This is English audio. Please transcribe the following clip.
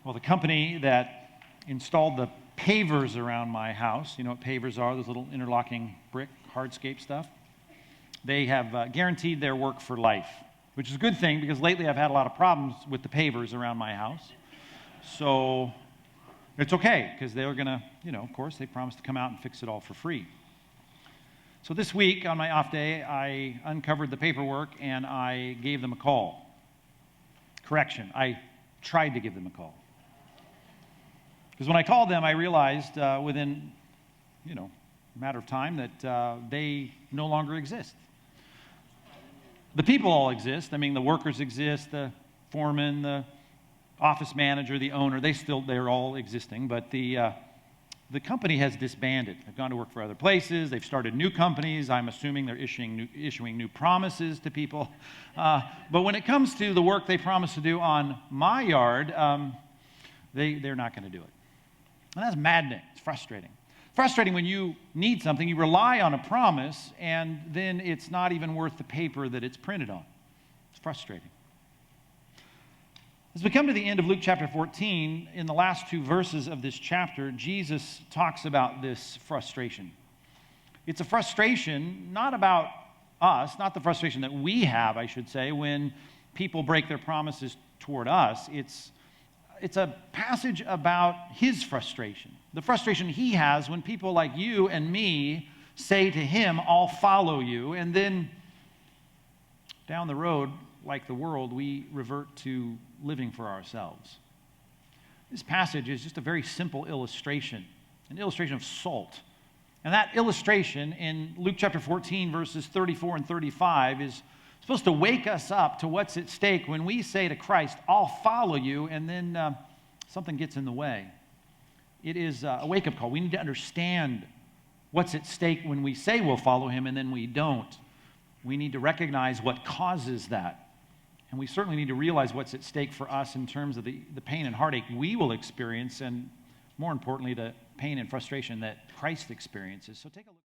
Well, the company that installed the pavers around my house, you know what pavers are, those little interlocking brick hardscape stuff, they have guaranteed their work for life, which is a good thing because lately I've had a lot of problems with the pavers around my house. So it's okay because they were going to, of course, they promised to come out and fix it all for free. So this week on my off day, I uncovered the paperwork and I gave them a call. Correction, I tried to give them a call. Because when I called them, I realized within, a matter of time that they no longer exist. The people all exist. I mean, the workers exist, the foreman, the office manager, the owner, they're all existing, but the company has disbanded. They've gone to work for other places. They've started new companies. I'm assuming they're issuing new promises to people. But when it comes to the work they promised to do on my yard, they're not going to do it. And that's maddening. It's frustrating. Frustrating when you need something, you rely on a promise, and then it's not even worth the paper that it's printed on. It's frustrating. As we come to the end of Luke chapter 14, in the last two verses of this chapter, Jesus talks about this frustration. It's a frustration not about us, not the frustration that we have, I should say, when people break their promises toward us. It's a passage about his frustration, the frustration he has when people like you and me say to him, "I'll follow you," and then down the road, like the world, we revert to living for ourselves. This passage is just a very simple illustration, an illustration of salt. And that illustration in Luke chapter 14, verses 34 and 35 is supposed to wake us up to what's at stake when we say to Christ, "I'll follow you," and then something gets in the way. It is a wake-up call. We need to understand what's at stake when we say we'll follow him and then we don't. We need to recognize what causes that. And we certainly need to realize what's at stake for us in terms of the pain and heartache we will experience, and more importantly, the pain and frustration that Christ experiences. So take a look.